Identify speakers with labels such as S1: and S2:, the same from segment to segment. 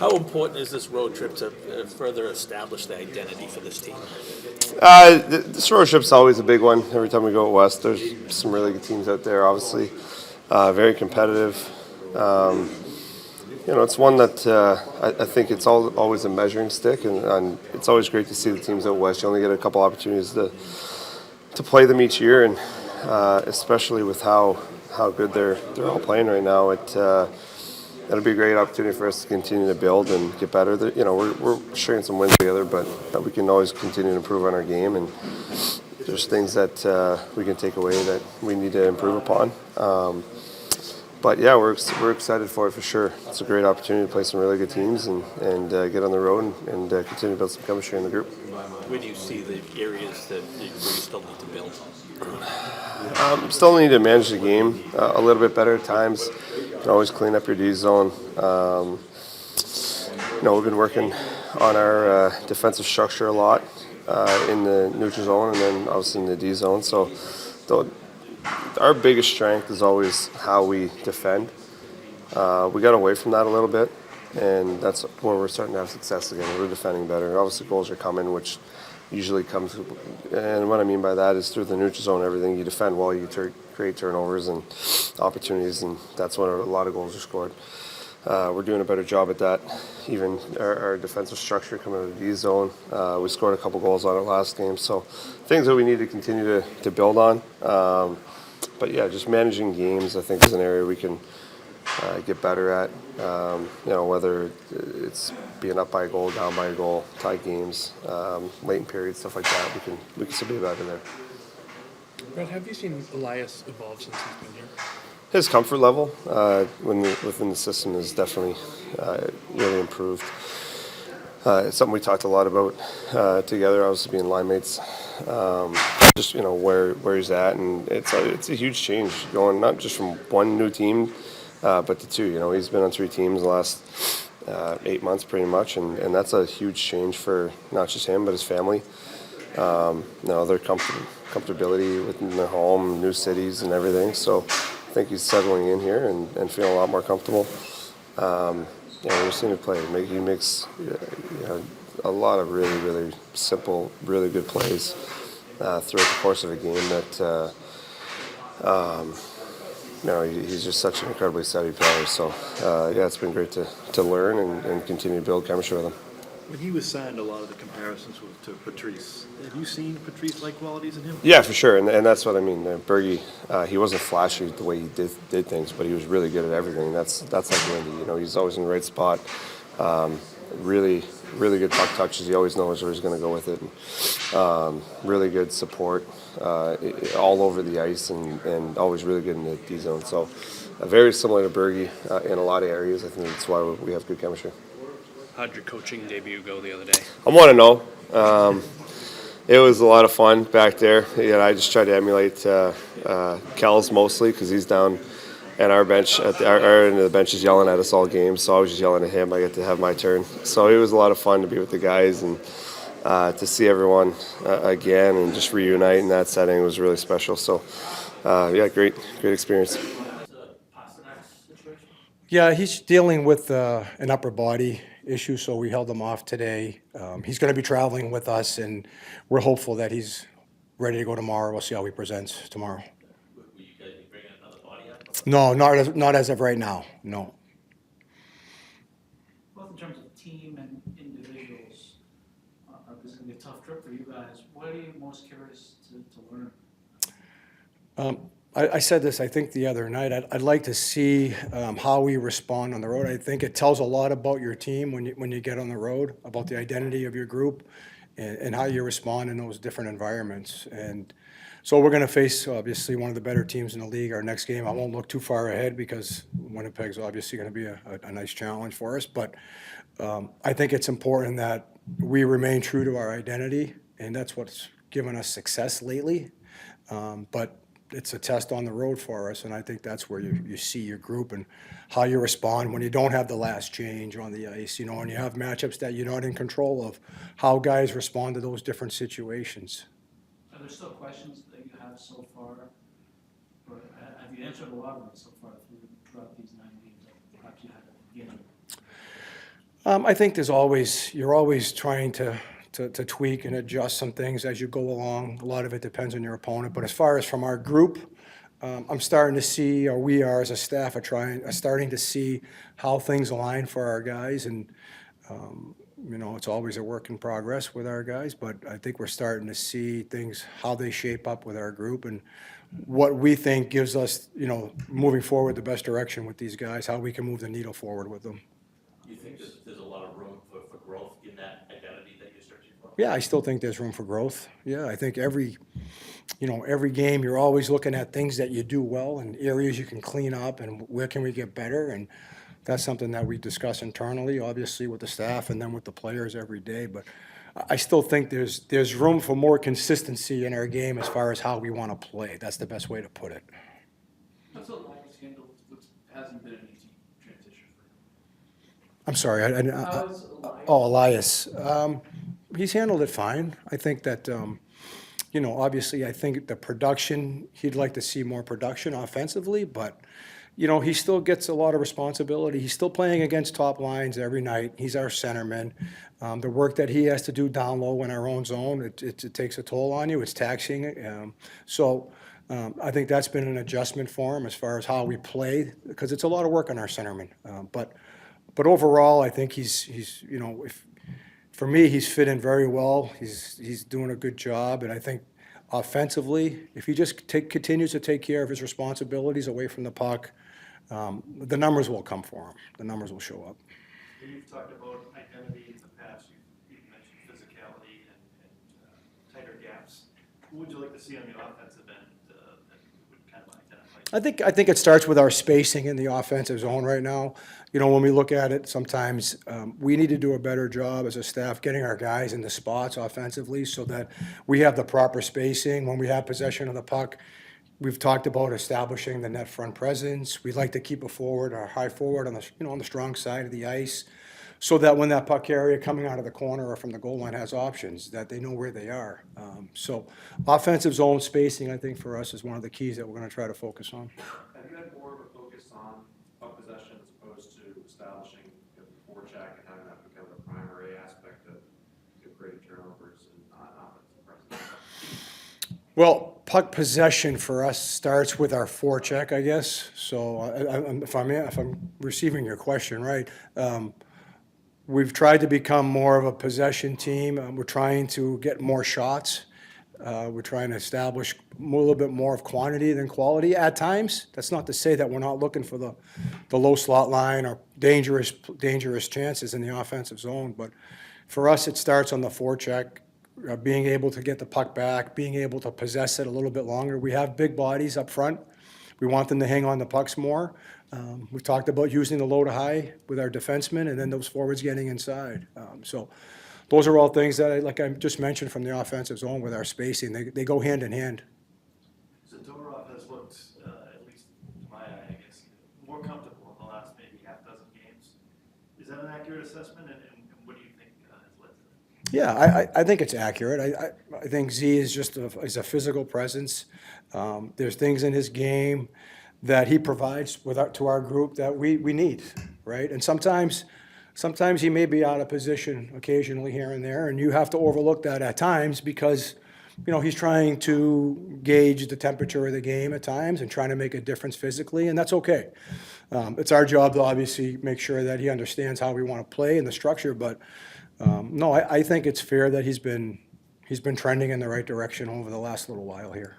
S1: How important is this road trip to further establish the identity for this team?
S2: This road trip's always a big one. Every time we go west, there's some really good teams out there. Obviously, very competitive. Um, it's one that I think it's always a measuring stick, and it's always great to see the teams out west. You only get a couple opportunities to play them each year, and especially with how good they're all playing right now, it'll be a great opportunity for us to continue to build and get better. We're sharing some wins together, but we can always continue to improve on our game, and there's things that we can take away that we need to improve upon. But yeah, we're excited for it for sure. It's a great opportunity to play some really good teams and get on the road and continue to build some chemistry in the group.
S1: Where do you see the areas where you still need to build?
S2: Still need to manage the game a little bit better at times. You can always clean up your D zone. We've been working on our defensive structure a lot in the neutral zone and then obviously in the D zone. So our biggest strength is always how we defend. We got away from that a little bit, and that's where we're starting to have success again. We're defending better. Obviously, goals are coming, which usually comes, and what I mean by that is through the neutral zone, everything you defend well, you create turnovers and opportunities, and that's when a lot of goals are scored. We're doing a better job at that. Even our defensive structure coming out of the D zone, we scored a couple goals on it last game. So things that we need to continue to build on. But yeah, just managing games, I think, is an area we can get better at. Whether it's being up by a goal, down by a goal, tie games, late in periods, stuff like that, we can still be better there.
S3: Brad, have you seen Elias evolve since he's been here?
S2: His comfort level within the system is definitely really improved. It's something we talked a lot about together, obviously being line mates. Just where he's at, and it's a huge change going not just from one new team, but to two. He's been on 3 teams the last 8 months pretty much, and that's a huge change for not just him but his family. Their comfortability within their home, new cities, and everything. So I think he's settling in here and feeling a lot more comfortable. We've seen him play. He makes a lot of really, really simple, really good plays throughout the course of a game that he's just such an incredibly savvy player. So it's been great to learn and continue to build chemistry with him.
S4: When he was signed, a lot of the comparisons were to Patrice. Have you seen Patrice-like qualities in him?
S2: Yeah, for sure, and that's what I mean. Bergie, he wasn't flashy the way he did things, but he was really good at everything. That's like Randy. He's always in the right spot. Really, really good puck touches. He always knows where he's going to go with it. And, really good support all over the ice, and always really good in the D zone. So, very similar to Bergie in a lot of areas. I think that's why we have good chemistry.
S3: How'd your coaching debut go the other day?
S2: I want to know. It was a lot of fun back there. I just tried to emulate Kel's mostly because he's down at our bench, our end of the bench is yelling at us all game. So I was just yelling at him. I get to have my turn. So it was a lot of fun to be with the guys and to see everyone again and just reunite in that setting was really special. So great experience.
S5: Yeah, he's dealing with an upper body issue, so we held him off today. He's going to be traveling with us, and we're hopeful that he's ready to go tomorrow. We'll see how he presents tomorrow.
S1: Will you guys be bringing another body up?
S5: No, not as of right now, no.
S6: Both in terms of team and individuals, this is going to be a tough trip for you guys. What are you most curious to learn?
S5: I said this, I think, the other night. I'd like to see how we respond on the road. I think it tells a lot about your team when you get on the road, about the identity of your group and how you respond in those different environments. And so we're going to face, obviously, one of the better teams in the league our next game. I won't look too far ahead because Winnipeg's obviously going to be a nice challenge for us. But I think it's important that we remain true to our identity, and that's what's given us success lately. But it's a test on the road for us, and I think that's where you see your group and how you respond when you don't have the last change on the ice, and you have matchups that you're not in control of, how guys respond to those different situations.
S6: Are there still questions that you have so far, or have you answered a lot of them so far throughout these 9 games that perhaps you had at the beginning?
S5: I think you're always trying to tweak and adjust some things as you go along. A lot of it depends on your opponent. But as far as from our group, I'm starting to see, or we are as a staff are starting to see how things align for our guys. And, it's always a work in progress with our guys, but I think we're starting to see things, how they shape up with our group and what we think gives us, moving forward the best direction with these guys, how we can move the needle forward with them.
S1: You think there's a lot of room for growth in that identity that you're searching for?
S5: Yeah, I still think there's room for growth. Yeah, I think every game you're always looking at things that you do well and areas you can clean up and where can we get better. And that's something that we discuss internally, obviously with the staff and then with the players every day. But I still think there's room for more consistency in our game as far as how we want to play. That's the best way to put it.
S3: How's Elias handled what hasn't been an easy transition for him?
S5: I'm sorry.
S6: How's Elias?
S5: Oh, Elias. He's handled it fine. I think that, obviously, I think the production, he'd like to see more production offensively, but, he still gets a lot of responsibility. He's still playing against top lines every night. He's our centerman. The work that he has to do down low in our own zone, it takes a toll on you. It's taxing. I think that's been an adjustment for him as far as how we play, because it's a lot of work on our centerman. But overall, I think for me, he's fit in very well. He's doing a good job, and I think offensively, if he just continues to take care of his responsibilities away from the puck, the numbers will come for him. The numbers will show up.
S4: You've talked about identity in the past. You've mentioned physicality and tighter gaps. Who would you like to see on the offensive end that would kind of identify?
S5: I think it starts with our spacing in the offensive zone right now. When we look at it, sometimes we need to do a better job as a staff getting our guys in the spots offensively so that we have the proper spacing when we have possession of the puck. We've talked about establishing the net front presence. We like to keep a forward or high forward on the strong side of the ice, so that when that puck carrier coming out of the corner or from the goal line has options, that they know where they are. So offensive zone spacing, I think, for us is one of the keys that we're going to try to focus on.
S7: Have you had more of a focus on puck possession as opposed to establishing the forecheck and having that become the primary aspect of creating turnovers and offensive presence?
S5: Well, puck possession for us starts with our forecheck, I guess. So if I'm receiving your question right, we've tried to become more of a possession team. We're trying to get more shots. We're trying to establish a little bit more of quantity than quality at times. That's not to say that we're not looking for the low slot line or dangerous chances in the offensive zone. But for us, it starts on the forecheck, being able to get the puck back, being able to possess it a little bit longer. We have big bodies up front. We want them to hang on the pucks more. We've talked about using the low to high with our defensemen and then those forwards getting inside. So those are all things that, like I just mentioned from the offensive zone with our spacing, they go hand in hand.
S4: Zadorov has looked, at least to my eye, I guess, more comfortable in the last maybe half dozen games. Is that an accurate assessment, and what do you think has led to that?
S5: Yeah, I think it's accurate. I think Z is just is a physical presence. There's things in his game that he provides to our group that we need, right? And sometimes he may be out of position occasionally here and there, and you have to overlook that at times because, he's trying to gauge the temperature of the game at times and trying to make a difference physically, and that's okay. It's our job to obviously make sure that he understands how we want to play and the structure, but no, I think it's fair that he's been trending in the right direction over the last little while here.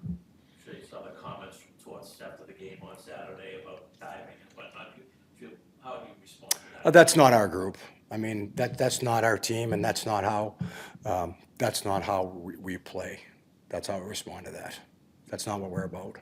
S1: I'm sure you saw the comments towards after the game on Saturday about diving and whatnot. How do you respond to that?
S5: That's not our group. I mean, that's not our team, and that's not how we play. That's how we respond to that. That's not what we're about.